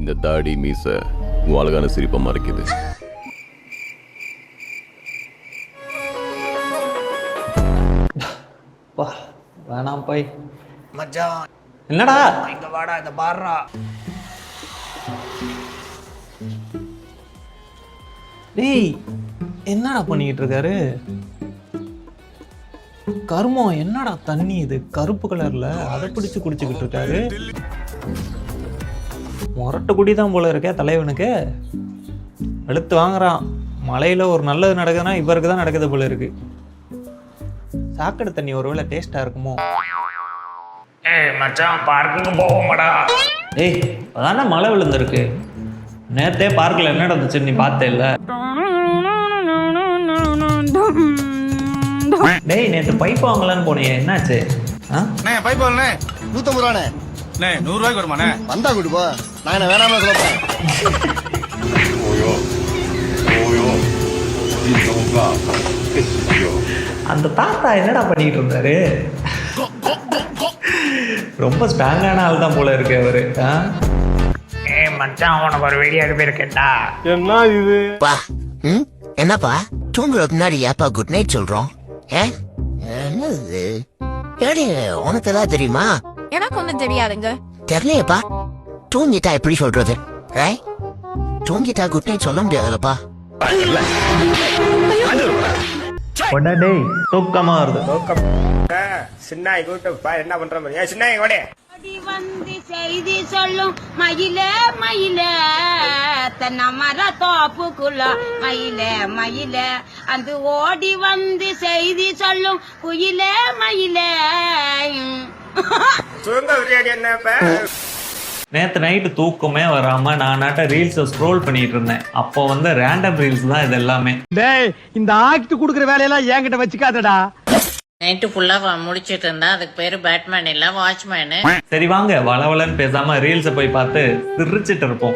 இந்த தாடி மீச உன் அழகான சிரிப்பை மறைக்குது. வேணாம் போய் மச்சான். என்னடா இங்க வாடா, இத பாருடா. டேய் என்னடா பண்ணிக்கிட்டு இருக்காரு? கருமம், என்னடா தண்ணி இது கருப்பு கலர்ல, அதை பிடிச்சு குடிச்சுக்கிட்டு இருக்காரு. முரட்டு குடி தான் போல இருக்கே தலைவனுக்கு. எடுத்து வாங்குறான். மலையில ஒரு நல்லது நடக்குதுன்னா இவருக்கு தான் நடக்குது போல இருக்கு. சாக்கடை தண்ணி ஒருவேளை டேஸ்டா இருக்குமோ? மச்சான், பார்க்குக்கு போவோமாடா? ஏய் அதான மழை விழுந்திருக்கு. நேத்தே பார்க்கில் என்ன நடந்துச்சு நீ பார்த்தே இல்ல? டேய் நேற்று பைப் வாங்கலான்னு போனீங்க, என்னாச்சு? பைப் வாங்கண்ணே 150 ரூபாண்ணே. 100 ரூபாய்க்கு வருமாண்ணே? வந்தா கூட்டு போ, நான் என்ன வேணாம சொல்லப்பேன். அந்த தாத்தா என்னடா பண்ணிட்டு இருந்தாரு? ரொம்ப ஸ்ட்ராங்கான ஆள் தான் போல இருக்கு அவரு. மச்சான், உனக்கு ஒரு வீடியோ அனுப்பியிருக்கேன்டா. என்ன இது? என்னப்பா தூங்குறதுக்கு முன்னாடி ஏப்பா குட் நைட் சொல்றோம்? என்னது உனக்கு ஏதாவது தெரியுமா? எனக்கு ஒண்ணும் தெரியாதுங்க. தெரியலையப்பா. தூங்கிட்டா எப்படி சொல்றது? தூங்கிட்டா குட் நைட் சொல்ல முடியாதுல்லப்பா. டேய் தூக்கமா வருது. சின்னாய் கூட்டு என்ன பண்ற மாதிரி சின்னாய் கூட வந்து செய்தி சொல்லும் மயிலே மயிலே தன்ன மர தோப்புக்குள்ள மயிலே மயிலே அந்த ஓடி வந்து செய்தி சொல்லும் குயிலே மயிலே. நேற்று நைட்டு தூக்கமே வராம நான் ரீல்ஸை ஸ்க்ரோல் பண்ணிட்டு இருந்தேன். அப்போ வந்து ரேண்டம் ரீல்ஸ் தான் இது எல்லாமே. டேய் இந்த ஆக்ட் குடுக்குற வேலையெல்லாம் என்கிட்ட வச்சுக்காதடா. நைட்டு ஃபுல்லா முடிச்சிட்டு இருந்தா அதுக்கு பேரு பேட்மேன் இல்ல வாட்ச்மேனு. சரி வாங்க வளவலன்னு பேசாம ரீல்ஸை போய் பார்த்து சிரிச்சிட்டு இருப்போம்.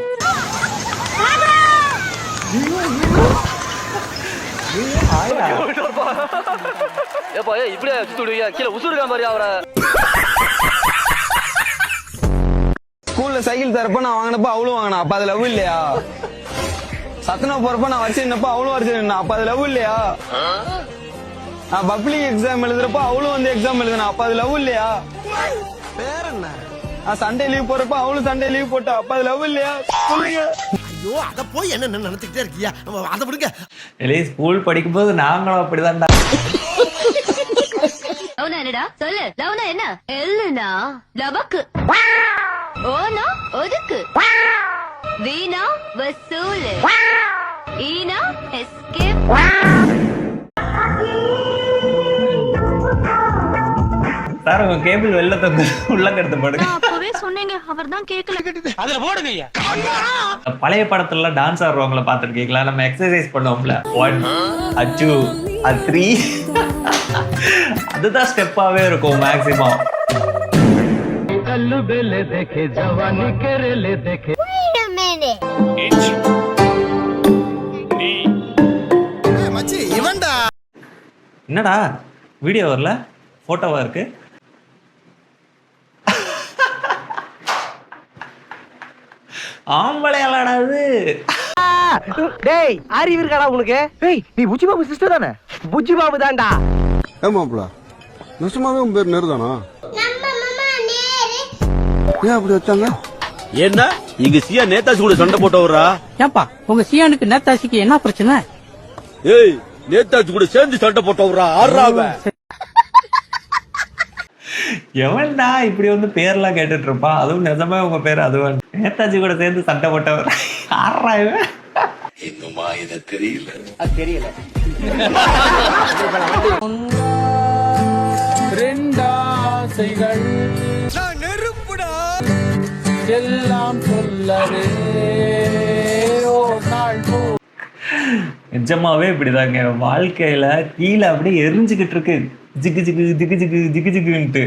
ஸ்கூல்ல சைக்கிள் தரப்ப நான் வாங்கினப்ப அவளும் வாங்கினா, அப்ப அது லவ் இல்லையா? சத்தனா போறப்ப நான் வரிசை நின்னப்ப அவளும் வரிசை நின்னா, அப்ப அது லவ் இல்லையா? நான் பப்ளிக் எக்ஸாம் எழுதுறப்ப அவளும் வந்து எக்ஸாம் எழுதுனா, அப்ப அது லவ் இல்லையா? வேற என்ன? நான் சண்டே லீவ் போறப்ப அவளும் சண்டே லீவ் போட்டா, அப்ப அது லவ் இல்லையா? சொல்லுங்க. ஐயோ, அத போய் என்ன நினைச்சுக்கிட்டே இருக்கியா? அத விடுங்க. இல்லையே ஸ்கூல் படிக்கும்போது நாங்களும் அப்படிதான்டா. லவ்னா என்னடா சொல்லு. லவ்னா என்ன? எல்லுனா லவக்கு, ஓனா ஒதுக்கு, வீணா வசூலு, ஈனா எஸ்கேப். சார் உங்க கேபிள் வெளில தந்து உள்ள கருத்து படுங்க. அப்பவே சொன்னீங்க, அவர் தான் கேட்கல. அதுல போடுங்க ஐயா. பழைய படத்துல டான்ஸ் ஆடுறவங்கள பாத்துருக்கீங்களா? நம்ம எக்ஸசைஸ் பண்ணுவோம்ல, 1 2 3 அதுதான் ஸ்டெப்பாவே இருக்கும் மேக்ஸிமம். மச்சி இவன்டா. என்னடா வீடியோ வரல, போட்டோவா இருக்கு? ஆம்பளையாடா இது. டேய் அறிவு இருக்காடா உங்களுக்கு? டேய் நீ புஜ்ஜி பாபு சிஸ்டர் தானே? புஜ்ஜி பாபு தான்டா. ஏமாப்ள நிச்சயமாவே உன் பேர் நேருதானா? ஏன் அப்படி வச்சாங்க? என்ன இங்க சியா நேதாஜி கூட சண்டை போட்டு வர்றா? ஏப்பா உங்க சியானுக்கு நேதாஜிக்கு என்ன பிரச்சனை? ஏய் நேதாஜி கூட சேர்ந்து சண்டை போட்டு வர்றா. ஆறாவ எவன்டா இப்படி வந்து பேர்லாம் கேட்டுட்டு இருப்பான்? அதுவும் நிஜமே உங்க பேர் அதுவா? நேதாஜி கூட சேர்ந்து சண்டை போட்டவர் ஆறாவ. இன்னுமா இத தெரியல? அது தெரியல. ரெண்டாசைகள் நெருப்புடா எல்லாம் சொல்லவே நிஜமாவே இப்படிதாங்க வாழ்க்கையில கீழே அப்படியே எரிஞ்சுக்கிட்டு இருக்கு, ஜிக்கு ஜிக்கு ஜிக்கு ஜிக்கு ஜிக்கு ஜிக்குன்ட்டு.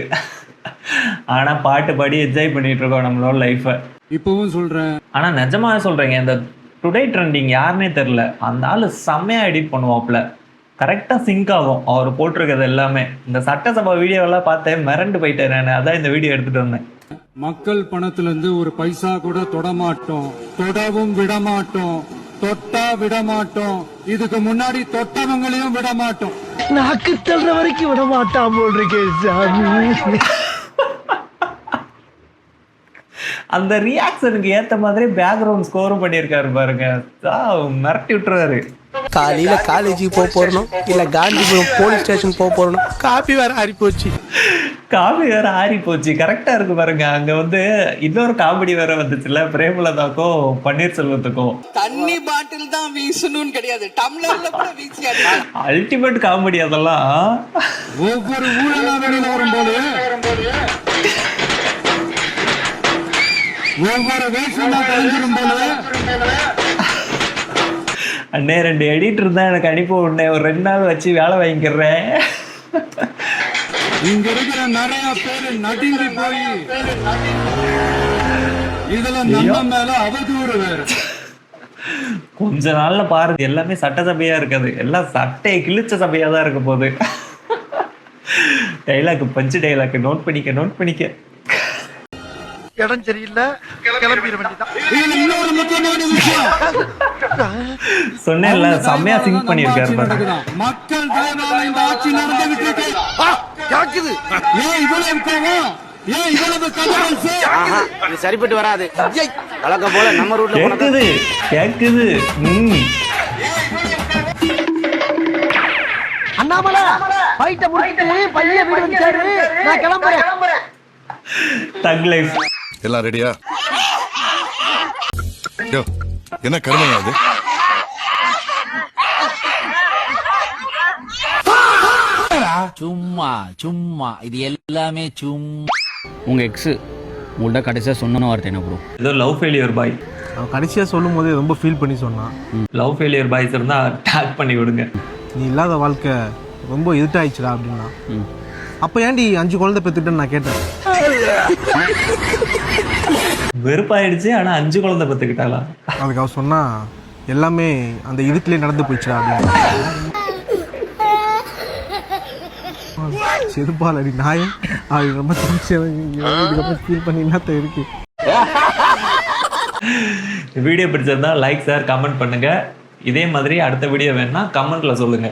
ஆனா பாட்டு பாடி என்ஜாய் பண்ணிட்டு இருக்கோம் நம்மளோட லைஃபை. இப்பவும் சொல்றேன். ஆனா நிஜமா சொல்றேங்க, இந்த டுடே ட்ரெண்டிங் யாருன்னே தெரில. அந்த ஆள் செம்மையா எடிட் பண்ணுவாப்புல, கரெக்டாக சிங்க் ஆகும் அவர் போட்டிருக்கிறது எல்லாமே. இந்த சட்டசபா வீடியோவெல்லாம் பார்த்தேன், மிரண்டு போயிட்டேன் நான். அதான் இந்த வீடியோ எடுத்துகிட்டு வந்தேன். மக்கள் பணத்துல இருந்து ஒரு பைசா கூட தொடமாட்டோம், தொடவும் விடமாட்டோம், தொட்டா விடமாட்டோம், இதுக்கு முன்னாடி தொட்டவங்களையும் விடமாட்டோம். நாக்கு தள்ளுற வரைக்கும் விட மாட்டான் போல் இருக்கே சாமி. அந்த ரியாக்ஷனுக்கு ஏத்த மாதிரி பேக்ரவுண்ட் ஸ்கோரும் பண்ணியிருக்காரு பாருங்க. மிரட்டி விட்டுருவாரு. காலையில காலேஜுக்கு போக போறணும் இல்ல காந்திபுரம் போலீஸ் ஸ்டேஷன் போக போறணும். காப்பி வேற ஆறி போச்சு. காமெடி வேற ஆறி போச்சு. கரெக்டா இருக்கு பாருங்க. அங்க வந்து இன்னொரு காமெடி வேற வந்துச்சுல, பிரேமலதாக்கும் பன்னீர்செல்வத்துக்கும். தண்ணி பாட்டில் தான் வீசணும்னு கிடையாது, டம்ளர்ல கூட வீசி அல்டிமேட் காமெடி அதெல்லாம். ஒவ்வொரு ஊழலா வெளியில வரும்போது ஒவ்வொரு வேஷமா கலைஞ்சிரும் போது அண்ணே 2 எடிட்டர் தான் எனக்கு அனுப்பி விடனே, ஒரு 2 நாள் வச்சு வேலை வாங்கிக்கிறேன். இங்க இருக்கிற நிறைய பேரு நடுங்கி போய் இதுல நம்ம மேல அவதூறு வேற. கொஞ்ச நாள்ல பாருங்க எல்லாமே சட்டசபையா இருக்காது, எல்லாம் சட்டையை கிழிச்ச சபையா தான் இருக்க போகுது. டைலாக் பஞ்சு டைலாக் நோட் பண்ணிக்க. இடம் சரியில்லை, கிளம்பிட வேண்டியதான். இதுல இன்னொரு முக்கியமான விஷயம், சொன்னேன்ல, செம்மையா சிங்க் பண்ணியிருக்காரு பாருங்க. மக்கள் தயவால இந்த ஆட்சி நடந்துகிட்டு இருக்கு. கேக்குது. ஏன் இவ்வளவு கோவம்? ஏன் இவ்வளவு கதறல்ஸ்? இது சரிப்பட்டு வராது. வழக்கம் போல நம்ம ரூட்ல கேக்குது. அண்ணாமலை ஃபைட்ட முடிச்சிட்டு பைய வீடு வந்து சேரு, நான் கிளம்புறேன். தக் லைஃப் எல்லாம் ரெடியா? என்ன கருமையா அது? சும்மா இது எல்லாமே சும்மா. உங்க எக்ஸ் உங்கள்ட்ட கடைசியா சொன்ன வார்த்தை என்ன ப்ரோ? ஏதோ லவ் ஃபெயிலியர் பாய். அவன் கடைசியா சொல்லும் போது ரொம்ப ஃபீல் பண்ணி சொன்னான். லவ் ஃபெயிலியர் பாய்ஸ் இருந்தா டேக் பண்ணி விடுங்க. நீ இல்லாத வாழ்க்கை ரொம்ப இருட்டாயிடுச்சுடா அப்படின்னா. அப்ப ஏன்டி 5 குழந்தை பெத்துட்டேன்னு நான் கேட்டேன். வெறுப்பாயிடுச்சு, ஆனா 5 குழந்தை பெத்துக்கிட்டாளா? அதுக்கு அவ சொன்னா எல்லாமே அந்த இதுக்குள்ளே நடந்து போயிடுச்சுடா அப்படின்னு. செருப்பால் அடி நாய. அது ரொம்ப இதுக்கப்புறம் ஃபீல் பண்ணி என்னத்த இருக்கு. வீடியோ பிடிச்சிருந்தா லைக், ஷேர், கமெண்ட் பண்ணுங்க. இதே மாதிரி அடுத்த வீடியோ வேணும்னா கமெண்ட்ல சொல்லுங்க.